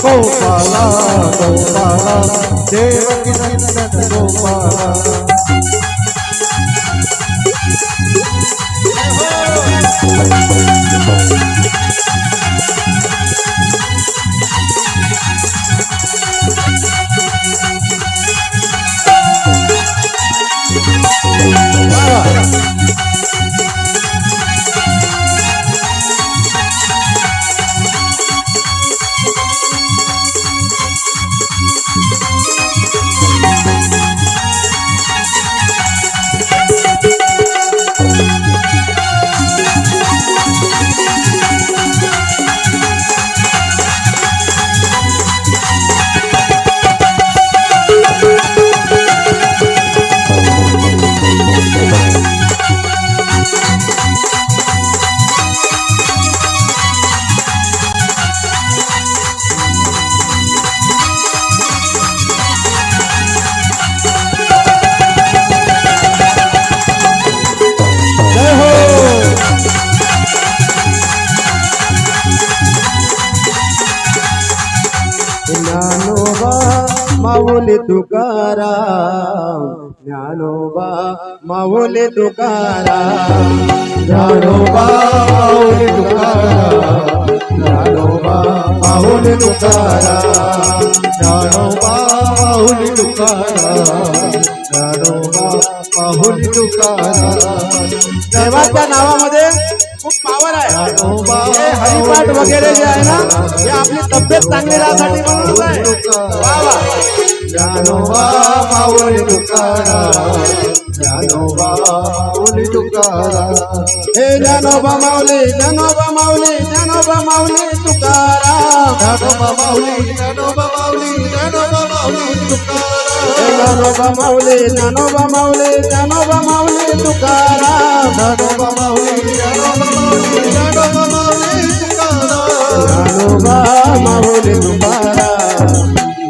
गोपाला गोपाला देवकी नंदन गोपाला ज्ञानोबा माऊली तुकाराम ज्ञानोबा माऊली तुकाराम ज्ञानोबा माऊली तुकाराम ज्ञानोबा माऊली तुकाराम ज्ञानोबा माऊली तुकाराम ज्ञानोबा माऊली तुकाराम देवाच्या नावामध्ये खूप पावर आहे. हे हरिपाठ वगैरे जे आहे ना हे आपली तब्येत चांगली राहण्यासाठी म्हणूनच आहे. वा वा. ज्ञानोबा माऊली तुकाराम ज्ञानोबा माऊली तुकाराम हे ज्ञानोबा माऊली ज्ञानोबा माऊली ज्ञानोबा माऊली तुकाराम ज्ञानोबा माऊली ज्ञानोबा माऊली ज्ञानोबा माऊली तुकाराम ज्ञानोबा माऊली ज्ञानोबा माऊली ज्ञानोबा माऊली तुकाराम ज्ञानोबा माऊली ज्ञानोबा माऊली ज्ञानोबा माऊली तुकाराम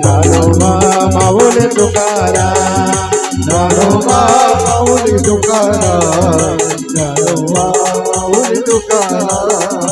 ज्ञानोबा माऊली तुकाराम ज्ञानोबा माऊली तुकाराम ज्ञानोबा माऊली तुकाराम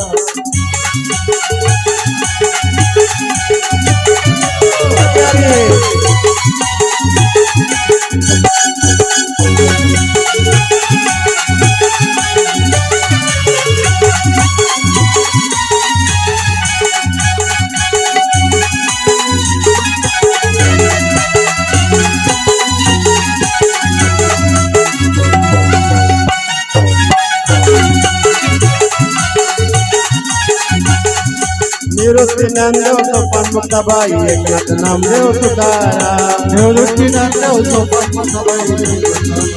निवृत्ती ज्ञानदेव सोपान मुक्ताबाई एकनाथ नामदेव तुकाराम निवृत्ती ज्ञानदेव सोपान मुक्ताबाई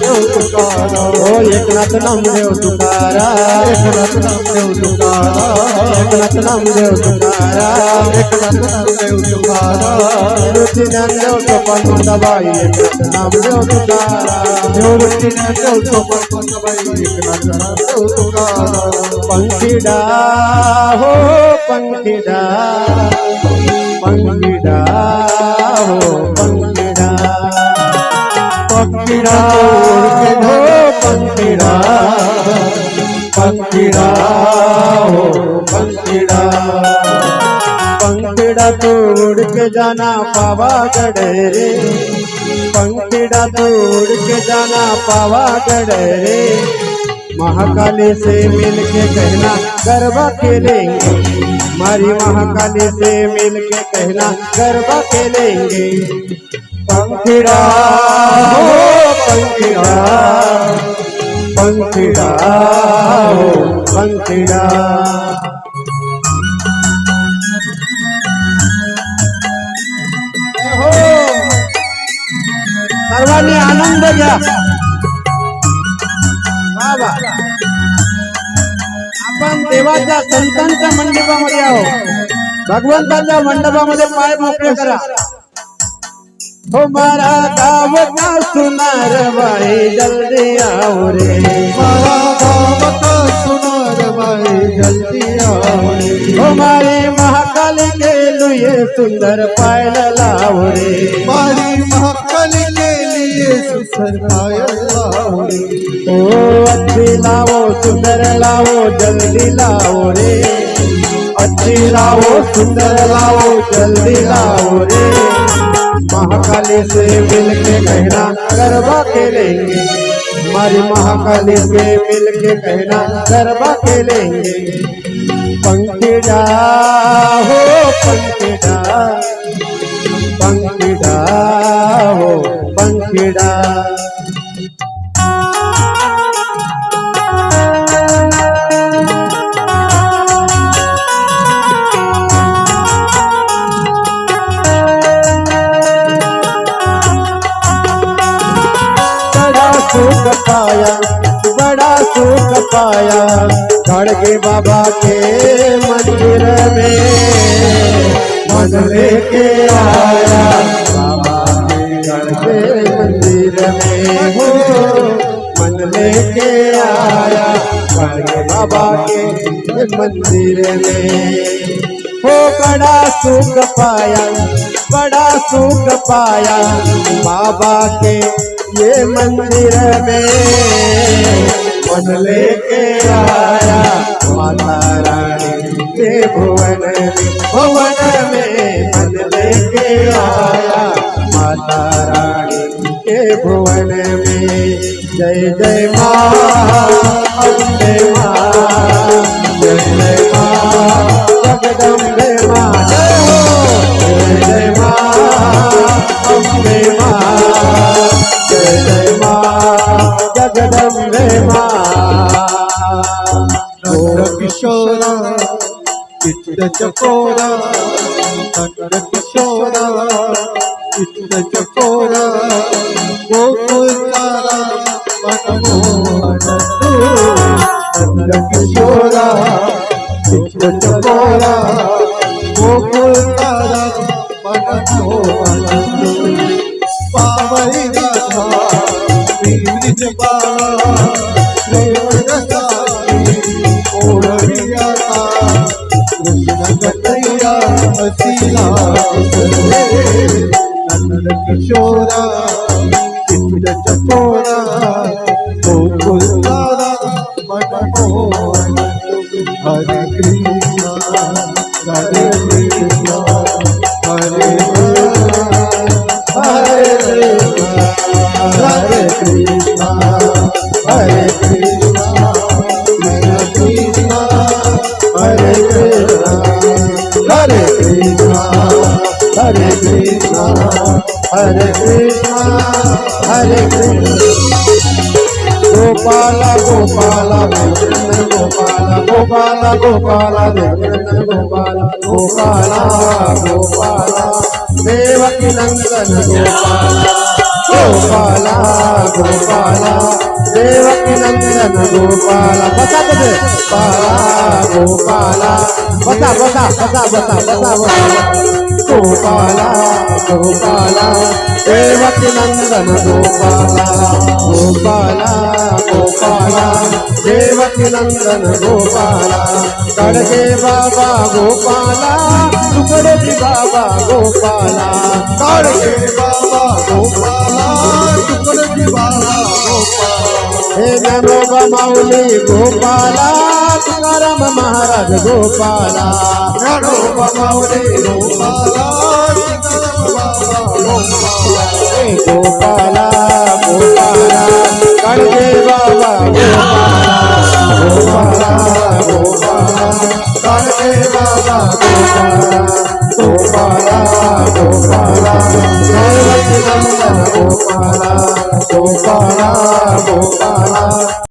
देव तुकाराम हो एकनाथ नामदेव तुकाराम एकनाथ नामदेव तुकाराम एकनाथ नामदेव तुकाराम एकनाथ नामदेव तुकाराम निवृत्ती ज्ञानदेव सोपान मुक्ताबाई एकनाथ नामदेव तुकाराम निवृत्ती ज्ञानदेव सोपान मुक्ताबाई एकनाथ नामदेव तुकाराम पंखीडा हो पंखीडा पंखीडा हो पंखीडा पंखीडा हो पंखीडा पंखीडा हो पंखीडा पंखीडा तू उड़ के जाना पावागढ़ रे पंखीडा तू उड़ के जाना पावागढ़ रे महाकाली से मिलके कहना गरबा खेलेंगे मारी महाकाली से मिलके कहना गरबा खेलेंगे पंखीड़ा हो पंखीड़ा पंखीड़ा हो पंखीड़ा सर्वांनी आनंद घ्या. बाबा आपण देवाच्या संतांच्या मंडपामध्ये आहोत. भगवंताच्या मंडपामध्ये पाय मोकळे करा. हो मारा गाव का सुनार बाई जल्दी आओ रे मारा गाव का सुनार बाई जल्दी आओ रे हमारी महाकाली के लिए सुंदर पायल लाओ रे मारी महाकाली के लिए सुंदर पायल लाओ रे ओ अच्छी लाओ सुंदर लाओ जल्दी लाओ रे अच्छी अच्छी लाओ सुंदर लाओ जल्दी लाओ रे, महाकाली से मिलके कहना गरबा खेलेंगे, हमारी महाकाली से मिलके कहना गरबा खेलेंगे। पंखीड़ा हो पंखीड़ा, पंखीड़ा हो पंखीड़ा। सुख पाया बड़ा सुख पाया, खड़गे बाबा के मंदिर में मन लेके आया, बाबा के खड़गे मंदिर में हो मन लेके आया, खड़गे बाबा के मंदिर में हो। बड़ा सुख पाया बड़ा सुख पाया, बाबा के ये मंदिर में मन लेके आया, माता रानी के भुवन में मन लेके आया, माता रानी के भुवन में। जय जय माँ अम्बे माँ, जय जय माँ जगदम्बे माँ, जय हो जय जय माँ अम्बे माँ, जय जय माँ जगदम्बे माँ। नंद किशोरा चित्त चकोरा, नंद किशोरा चित्त चकोरा, गोकुल तारा मनमोहन तू, नंद किशोरा चित्त चकोरा, गोकुल तारा मनमोहन तू। पावई राधा ब्रिज बाला, प्रेम रसाई ओढ़िया था, कृष्ण कन्हैया हसीला रे, नंद किशोरा चित्त चकोरा, गोकुल तारा मनमोहन तू। हरे कृष्णा हरे कृष्णा हरे हरे कृष्णा हरे कृष्णा कृष्णा हरे कृष्णा हरे कृष्णा हरे कृष्णा हरे कृष्णा हरे कृष्णा। गोपाला गोपाला कृष्ण गोपाला गोपाला गोपाला कृष्ण गोपाला गोपाला गोपाला देवकी नंदन गोपाला गोपाला गोपाला देवकी नंदन गोपाला। बता तुझे बाला गोपाला, बता बता बता बता बता बता गोपाला गोपाला देवकी नंदन गोपाला गोपाला गोपाला देवकी नंदन गोपाला। कड़के बाबा गोपाला टुकड़े बाबा गोपाला, कड़के बाबा गोपाला टुकड़े बाबा गोपाला। हे नरोबा माऊली गोपाला तुकाराम महाराज गोपाला, नरोबा माऊली गोपाला तुकाराम बाबा गोपाला। हे गोपाला गोपाला कड़के बाबा गोपाला गोपाला गोपाला कड़के बाबा गोपाला गोपाला गोपाला देवकी नंदन गोपाला गोपाला गोपाला।